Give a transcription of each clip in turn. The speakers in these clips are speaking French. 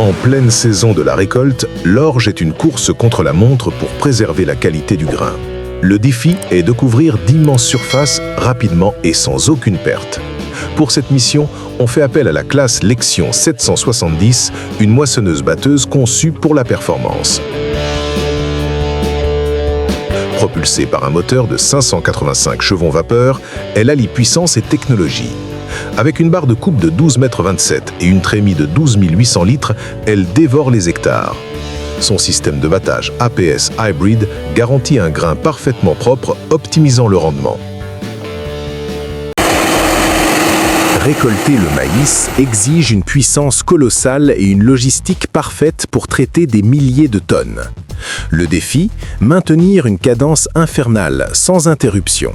En pleine saison de la récolte, l'orge est une course contre la montre pour préserver la qualité du grain. Le défi est de couvrir d'immenses surfaces rapidement et sans aucune perte. Pour cette mission, on fait appel à la classe Lexion 770, une moissonneuse-batteuse conçue pour la performance. Propulsée par un moteur de 585 chevaux vapeur, elle allie puissance et technologie. Avec une barre de coupe de 12,27 m et une trémie de 12 800 litres, elle dévore les hectares. Son système de battage APS Hybrid garantit un grain parfaitement propre, optimisant le rendement. Récolter le maïs exige une puissance colossale et une logistique parfaite pour traiter des milliers de tonnes. Le défi, maintenir une cadence infernale, sans interruption.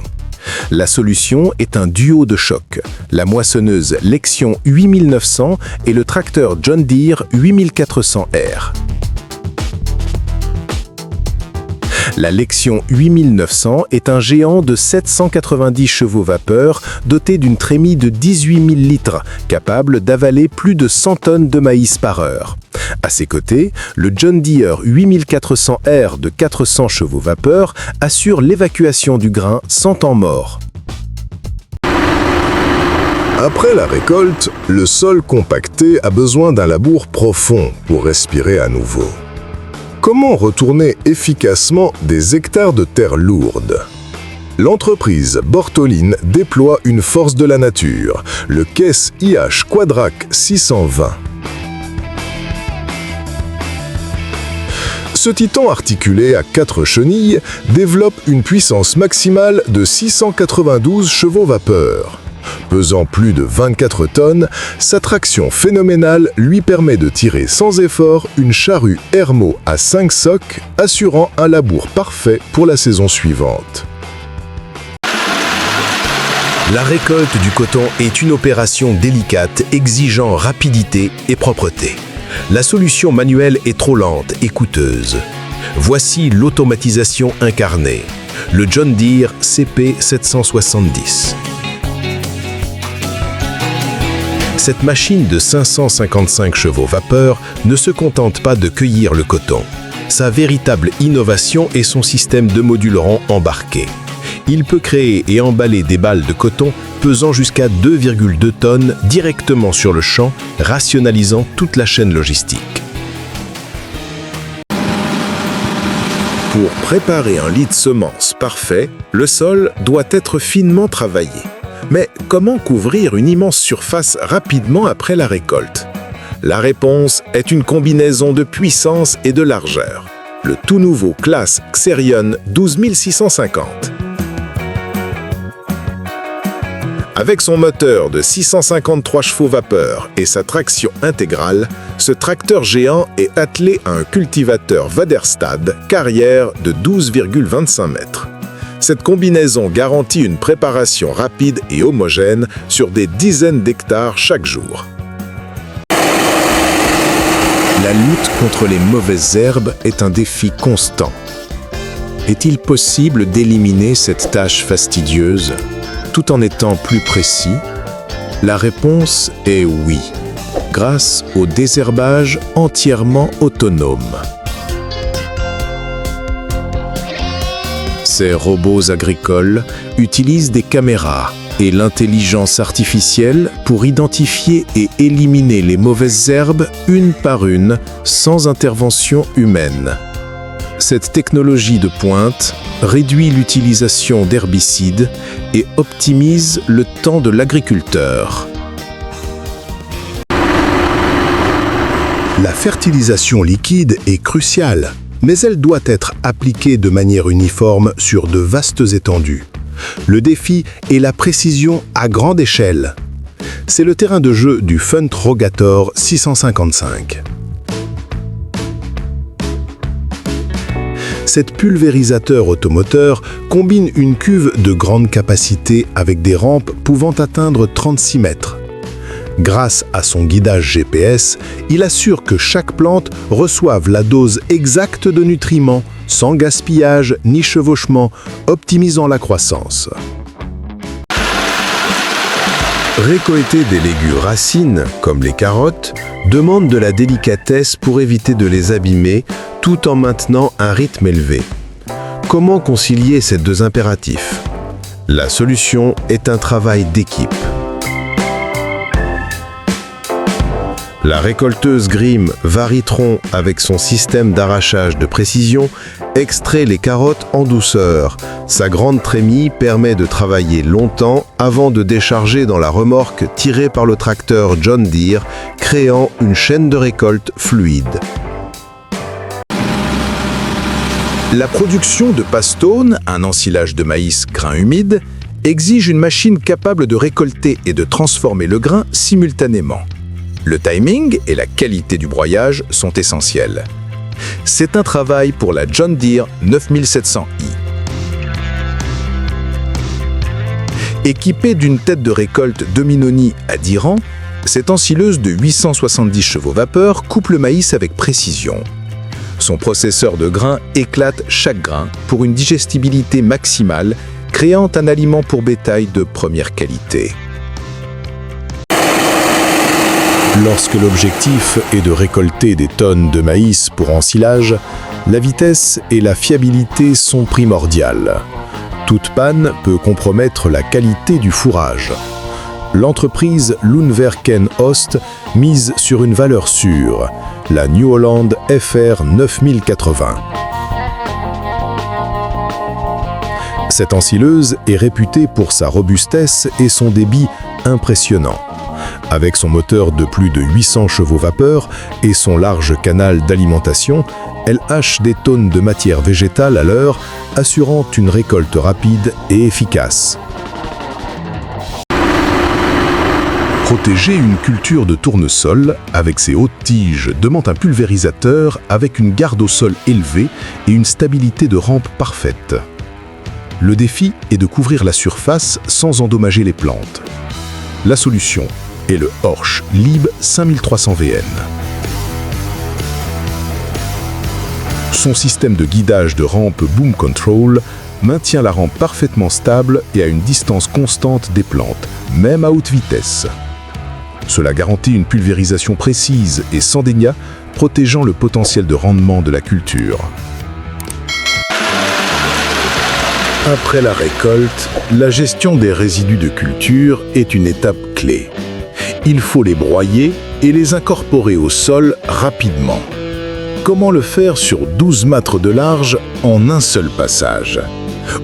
La solution est un duo de choc, la moissonneuse Lexion 8900 et le tracteur John Deere 8400R. La Lexion 8900 est un géant de 790 chevaux vapeur doté d'une trémie de 18 000 litres, capable d'avaler plus de 100 tonnes de maïs par heure. À ses côtés, le John Deere 8400R de 400 chevaux vapeur assure l'évacuation du grain sans temps mort. Après la récolte, le sol compacté a besoin d'un labour profond pour respirer à nouveau. Comment retourner efficacement des hectares de terre lourde? L'entreprise Bortoline déploie une force de la nature, le Caisse IH Quadrac 620. Ce titan articulé à 4 chenilles développe une puissance maximale de 692 chevaux vapeur. Pesant plus de 24 tonnes, sa traction phénoménale lui permet de tirer sans effort une charrue Hermo à 5 socs, assurant un labour parfait pour la saison suivante. La récolte du coton est une opération délicate exigeant rapidité et propreté. La solution manuelle est trop lente et coûteuse. Voici l'automatisation incarnée, le John Deere CP 770. Cette machine de 555 chevaux vapeur ne se contente pas de cueillir le coton. Sa véritable innovation est son système de modulerons embarqué. Il peut créer et emballer des balles de coton pesant jusqu'à 2,2 tonnes directement sur le champ, rationalisant toute la chaîne logistique. Pour préparer un lit de semences parfait, le sol doit être finement travaillé. Mais comment couvrir une immense surface rapidement après la récolte? La réponse est une combinaison de puissance et de largeur. Le tout nouveau classe Xerion 12650. Avec son moteur de 653 chevaux vapeur et sa traction intégrale, ce tracteur géant est attelé à un cultivateur Waderstad carrière de 12,25 mètres. Cette combinaison garantit une préparation rapide et homogène sur des dizaines d'hectares chaque jour. La lutte contre les mauvaises herbes est un défi constant. Est-il possible d'éliminer cette tâche fastidieuse tout en étant plus précis? La réponse est oui, grâce au désherbage entièrement autonome. Ces robots agricoles utilisent des caméras et l'intelligence artificielle pour identifier et éliminer les mauvaises herbes une par une, sans intervention humaine. Cette technologie de pointe réduit l'utilisation d'herbicides et optimise le temps de l'agriculteur. La fertilisation liquide est cruciale, mais elle doit être appliquée de manière uniforme sur de vastes étendues. Le défi est la précision à grande échelle. C'est le terrain de jeu du Fund Rogator 655. Cet pulvérisateur automoteur combine une cuve de grande capacité avec des rampes pouvant atteindre 36 mètres. Grâce à son guidage GPS, il assure que chaque plante reçoive la dose exacte de nutriments, sans gaspillage ni chevauchement, optimisant la croissance. Récolter des légumes racines, comme les carottes, demandent de la délicatesse pour éviter de les abîmer tout en maintenant un rythme élevé. Comment concilier ces deux impératifs? La solution est un travail d'équipe. La récolteuse Grimm Varitron, avec son système d'arrachage de précision, extrait les carottes en douceur. Sa grande trémie permet de travailler longtemps avant de décharger dans la remorque tirée par le tracteur John Deere, créant une chaîne de récolte fluide. La production de pastone, un ensilage de maïs grain humide, exige une machine capable de récolter et de transformer le grain simultanément. Le timing et la qualité du broyage sont essentiels. C'est un travail pour la John Deere 9700i. Équipée d'une tête de récolte Dominoni à 10 rangs, cette ensileuse de 870 chevaux vapeur coupe le maïs avec précision. Son processeur de grains éclate chaque grain pour une digestibilité maximale, créant un aliment pour bétail de première qualité. Lorsque l'objectif est de récolter des tonnes de maïs pour ensilage, la vitesse et la fiabilité sont primordiales. Toute panne peut compromettre la qualité du fourrage. L'entreprise Loonwerken Oost mise sur une valeur sûre, la New Holland FR 9080. Cette ensileuse est réputée pour sa robustesse et son débit impressionnant. Avec son moteur de plus de 800 chevaux vapeur et son large canal d'alimentation, elle hache des tonnes de matière végétale à l'heure, assurant une récolte rapide et efficace. Protéger une culture de tournesol avec ses hautes tiges demande un pulvérisateur avec une garde au sol élevée et une stabilité de rampe parfaite. Le défi est de couvrir la surface sans endommager les plantes. La solution est le Horsch Lib 5300 VN. Son système de guidage de rampe Boom Control maintient la rampe parfaitement stable et à une distance constante des plantes, même à haute vitesse. Cela garantit une pulvérisation précise et sans dégâts, protégeant le potentiel de rendement de la culture. Après la récolte, la gestion des résidus de culture est une étape clé. Il faut les broyer et les incorporer au sol rapidement. Comment le faire sur 12 mètres de large en un seul passage?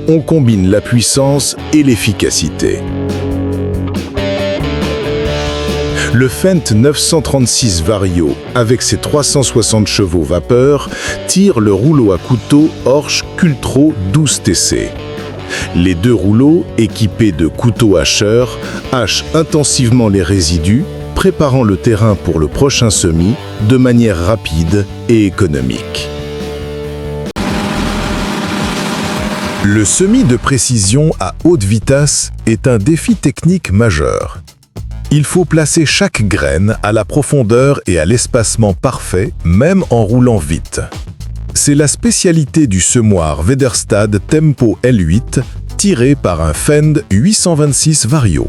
On combine la puissance et l'efficacité. Le Fendt 936 Vario, avec ses 360 chevaux vapeur, tire le rouleau à couteau Horsch Cultro 12TC. Les deux rouleaux, équipés de couteaux hacheurs, hachent intensivement les résidus, préparant le terrain pour le prochain semis de manière rapide et économique. Le semis de précision à haute vitesse est un défi technique majeur. Il faut placer chaque graine à la profondeur et à l'espacement parfait, même en roulant vite. C'est la spécialité du semoir Wederstad Tempo L8, tiré par un Fendt 826 Vario.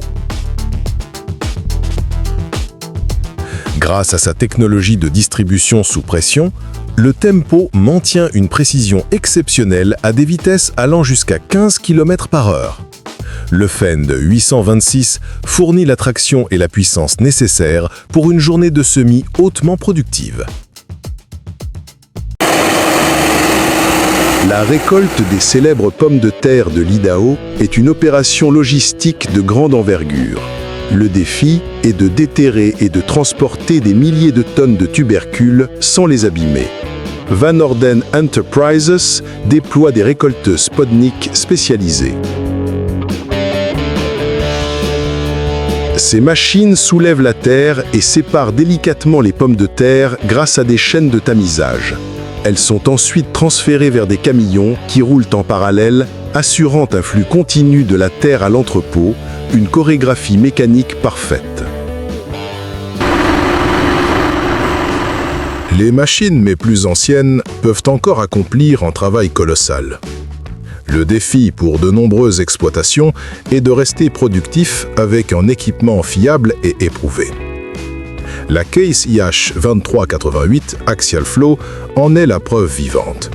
Grâce à sa technologie de distribution sous pression, le Tempo maintient une précision exceptionnelle à des vitesses allant jusqu'à 15 km/h. Le Fendt 826 fournit la traction et la puissance nécessaires pour une journée de semis hautement productive. La récolte des célèbres pommes de terre de l'Idaho est une opération logistique de grande envergure. Le défi est de déterrer et de transporter des milliers de tonnes de tubercules sans les abîmer. Van Orden Enterprises déploie des récolteuses Spodnik spécialisées. Ces machines soulèvent la terre et séparent délicatement les pommes de terre grâce à des chaînes de tamisage. Elles sont ensuite transférées vers des camions qui roulent en parallèle, assurant un flux continu de la terre à l'entrepôt, une chorégraphie mécanique parfaite. Les machines, mais plus anciennes, peuvent encore accomplir un travail colossal. Le défi pour de nombreuses exploitations est de rester productif avec un équipement fiable et éprouvé. La Case IH2388 Axial Flow en est la preuve vivante.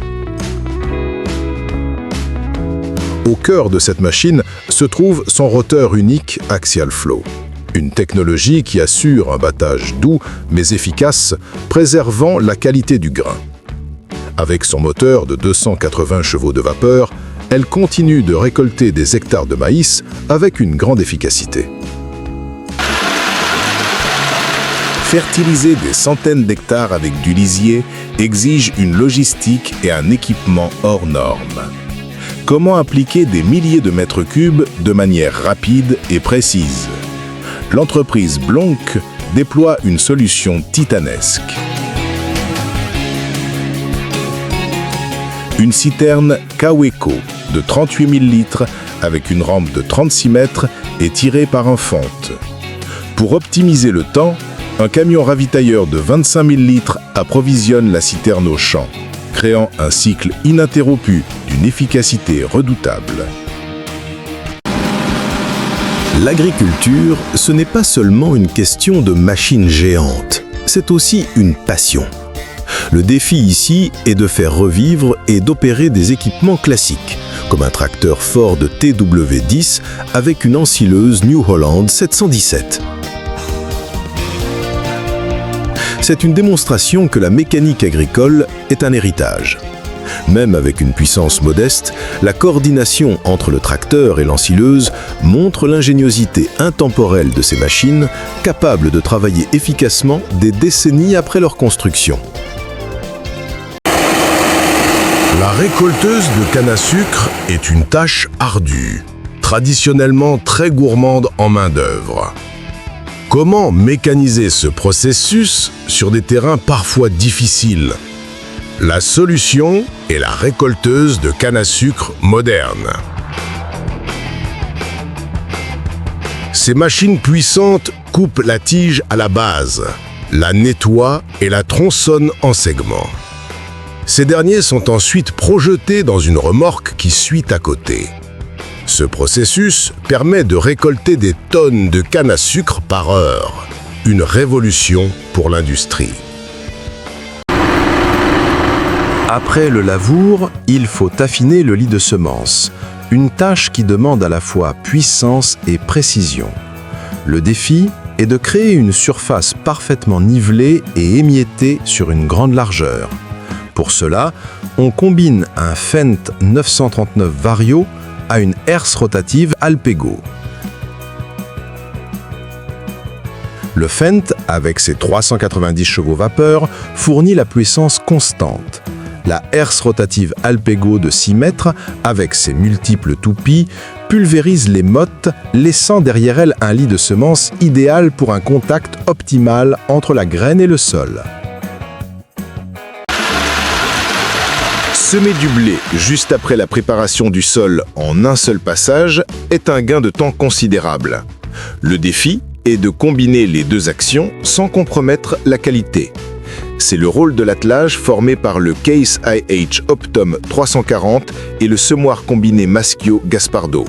Au cœur de cette machine se trouve son roteur unique Axial Flow, une technologie qui assure un battage doux mais efficace, préservant la qualité du grain. Avec son moteur de 280 chevaux de vapeur, elle continue de récolter des hectares de maïs avec une grande efficacité. Fertiliser des centaines d'hectares avec du lisier exige une logistique et un équipement hors normes. Comment appliquer des milliers de mètres cubes de manière rapide et précise? L'entreprise Blonk déploie une solution titanesque. Une citerne Kaweco de 38 000 litres avec une rampe de 36 mètres est tirée par un fente. Pour optimiser le temps, un camion ravitailleur de 25 000 litres approvisionne la citerne au champ, créant un cycle ininterrompu d'une efficacité redoutable. L'agriculture, ce n'est pas seulement une question de machines géantes, c'est aussi une passion. Le défi ici est de faire revivre et d'opérer des équipements classiques, comme un tracteur Ford TW10 avec une ensileuse New Holland 717. C'est une démonstration que la mécanique agricole est un héritage. Même avec une puissance modeste, la coordination entre le tracteur et l'ensileuse montre l'ingéniosité intemporelle de ces machines, capables de travailler efficacement des décennies après leur construction. La récolteuse de canne à sucre est une tâche ardue, traditionnellement très gourmande en main-d'œuvre. Comment mécaniser ce processus sur des terrains parfois difficiles? La solution est la récolteuse de canne à sucre moderne. Ces machines puissantes coupent la tige à la base, la nettoient et la tronçonnent en segments. Ces derniers sont ensuite projetés dans une remorque qui suit à côté. Ce processus permet de récolter des tonnes de canne à sucre par heure. Une révolution pour l'industrie. Après le lavour, il faut affiner le lit de semences, une tâche qui demande à la fois puissance et précision. Le défi est de créer une surface parfaitement nivelée et émiettée sur une grande largeur. Pour cela, on combine un Fendt 939 Vario à une herse rotative Alpego. Le Fendt, avec ses 390 chevaux vapeur, fournit la puissance constante. La herse rotative Alpego de 6 mètres, avec ses multiples toupies, pulvérise les mottes, laissant derrière elle un lit de semences idéal pour un contact optimal entre la graine et le sol. Semer du blé juste après la préparation du sol en un seul passage est un gain de temps considérable. Le défi est de combiner les deux actions sans compromettre la qualité. C'est le rôle de l'attelage formé par le Case IH Optum 340 et le semoir combiné Maschio Gaspardo.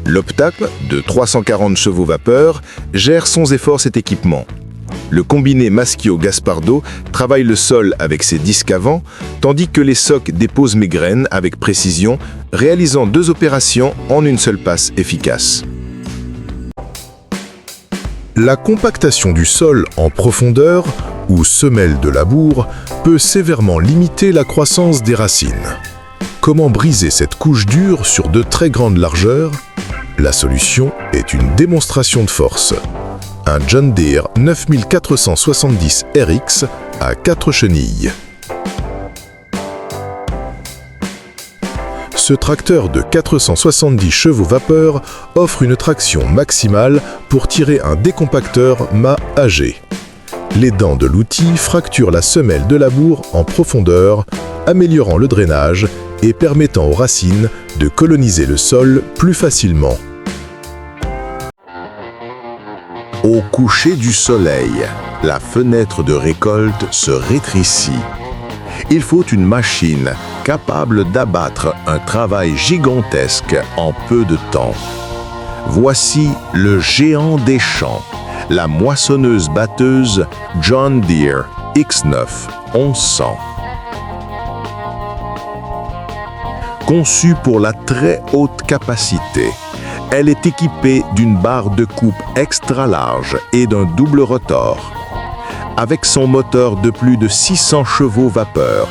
L'Optum de 340 chevaux vapeur gère sans effort cet équipement. Le combiné Maschio Gaspardo travaille le sol avec ses disques avant, tandis que les socs déposent mes graines avec précision, réalisant deux opérations en une seule passe efficace. La compactation du sol en profondeur ou semelle de labour peut sévèrement limiter la croissance des racines. Comment briser cette couche dure sur de très grandes largeurs? La solution est une démonstration de force. Un John Deere 9470 RX à 4 chenilles. Ce tracteur de 470 chevaux vapeur offre une traction maximale pour tirer un décompacteur mât âgé. Les dents de l'outil fracturent la semelle de labour en profondeur, améliorant le drainage et permettant aux racines de coloniser le sol plus facilement. Au coucher du soleil, la fenêtre de récolte se rétrécit. Il faut une machine capable d'abattre un travail gigantesque en peu de temps. Voici le géant des champs, la moissonneuse-batteuse John Deere X9 1100. Conçue pour la très haute capacité, elle est équipée d'une barre de coupe extra large et d'un double rotor. Avec son moteur de plus de 600 chevaux vapeur,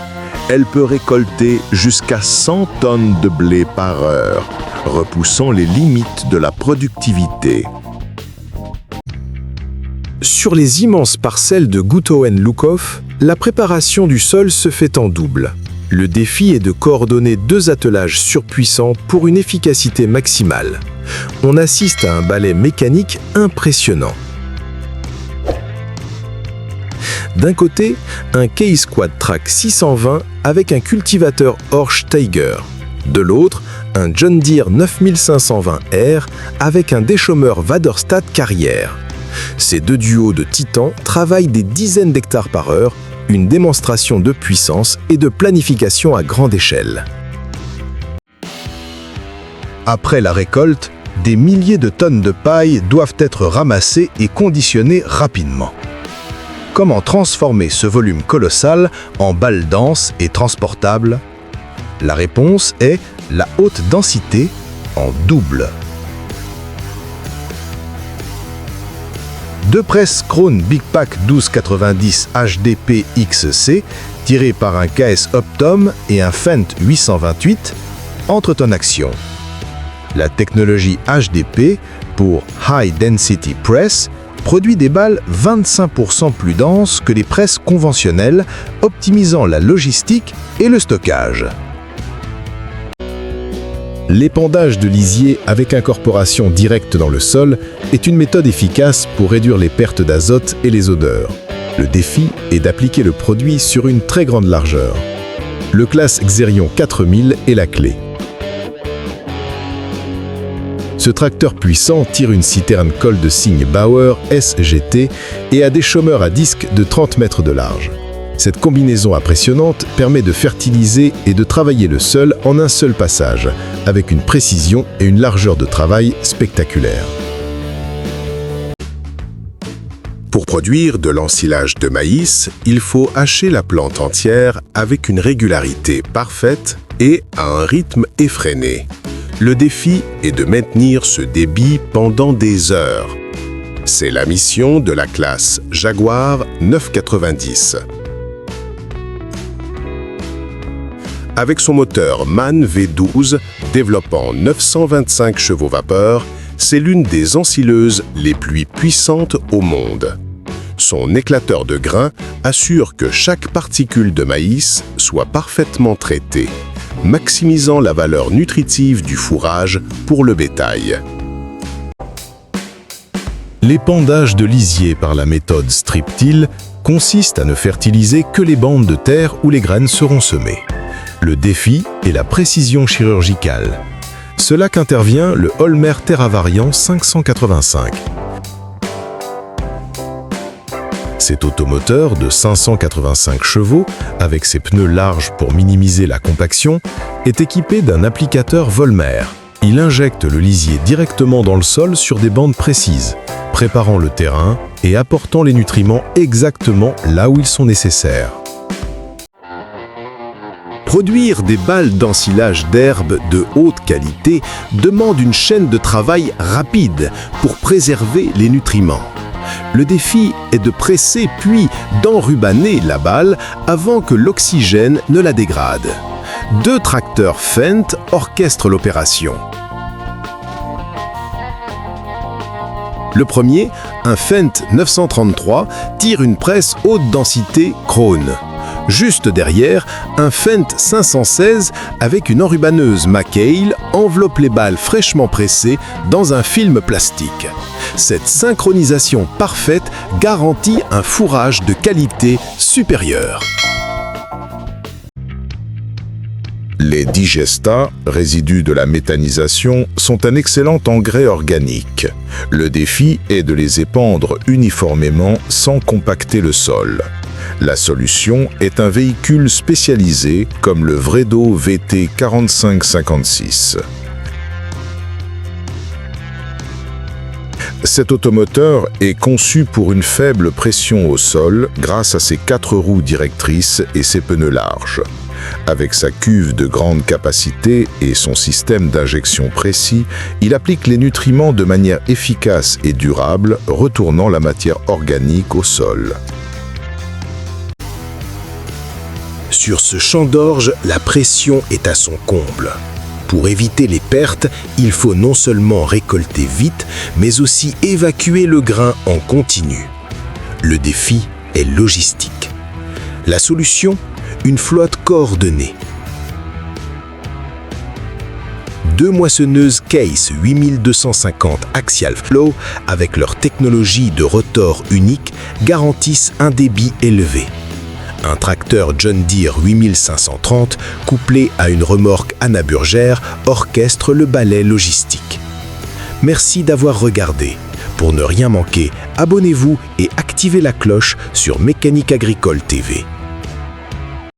elle peut récolter jusqu'à 100 tonnes de blé par heure, repoussant les limites de la productivité. Sur les immenses parcelles de Guthoen-Lukov, la préparation du sol se fait en double. Le défi est de coordonner 2 attelages surpuissants pour une efficacité maximale. On assiste à un balai mécanique impressionnant. D'un côté, un Case Quad Track 620 avec un cultivateur Horsch Tiger. De l'autre, un John Deere 9520R avec un déchaumeur Waderstad Carrière. Ces 2 duos de titans travaillent des dizaines d'hectares par heure, une démonstration de puissance et de planification à grande échelle. Après la récolte, des milliers de tonnes de paille doivent être ramassées et conditionnées rapidement. Comment transformer ce volume colossal en balles denses et transportables? La réponse est la haute densité en double. 2 presses Krone Big Pack 1290 HDP XC tirées par un KS Optom et un Fendt 828 entrent en action. La technologie HDP pour High Density Press produit des balles 25% plus denses que les presses conventionnelles, optimisant la logistique et le stockage. L'épandage de lisier avec incorporation directe dans le sol est une méthode efficace pour réduire les pertes d'azote et les odeurs. Le défi est d'appliquer le produit sur une très grande largeur. Le classe Xerion 4000 est la clé. Ce tracteur puissant tire une citerne colle de signe Bauer SGT et a des chômeurs à disque de 30 mètres de large. Cette combinaison impressionnante permet de fertiliser et de travailler le sol en un seul passage, avec une précision et une largeur de travail spectaculaires. Pour produire de l'ensilage de maïs, il faut hacher la plante entière avec une régularité parfaite et à un rythme effréné. Le défi est de maintenir ce débit pendant des heures. C'est la mission de la classe Jaguar 990. Avec son moteur MAN V12 développant 925 chevaux vapeur, c'est l'une des ensileuses les plus puissantes au monde. Son éclateur de grains assure que chaque particule de maïs soit parfaitement traitée, maximisant la valeur nutritive du fourrage pour le bétail. L'épandage de lisier par la méthode strip-till consiste à ne fertiliser que les bandes de terre où les graines seront semées. Le défi est la précision chirurgicale. C'est là qu'intervient le Holmer TerraVariant 585. Cet automoteur de 585 chevaux, avec ses pneus larges pour minimiser la compaction, est équipé d'un applicateur Volmer. Il injecte le lisier directement dans le sol sur des bandes précises, préparant le terrain et apportant les nutriments exactement là où ils sont nécessaires. Produire des balles d'ensilage d'herbe de haute qualité demande une chaîne de travail rapide pour préserver les nutriments. Le défi est de presser puis d'enrubanner la balle avant que l'oxygène ne la dégrade. 2 tracteurs Fendt orchestrent l'opération. Le premier, un Fendt 933, tire une presse haute densité Krone. Juste derrière, un Fendt 516 avec une enrubanneuse McHale enveloppe les balles fraîchement pressées dans un film plastique. Cette synchronisation parfaite garantit un fourrage de qualité supérieure. Les digestats, résidus de la méthanisation, sont un excellent engrais organique. Le défi est de les épandre uniformément sans compacter le sol. La solution est un véhicule spécialisé comme le Vredo VT 4556. Cet automoteur est conçu pour une faible pression au sol grâce à ses 4 roues directrices et ses pneus larges. Avec sa cuve de grande capacité et son système d'injection précis, il applique les nutriments de manière efficace et durable, retournant la matière organique au sol. Sur ce champ d'orge, la pression est à son comble. Pour éviter les pertes, il faut non seulement récolter vite, mais aussi évacuer le grain en continu. Le défi est logistique. La solution ? Une flotte coordonnée. 2 moissonneuses Case 8250 Axial Flow, avec leur technologie de rotor unique, garantissent un débit élevé. Un tracteur John Deere 8530, couplé à une remorque Anna Burger, orchestre le balai logistique. Merci d'avoir regardé. Pour ne rien manquer, abonnez-vous et activez la cloche sur Mécanique Agricole TV.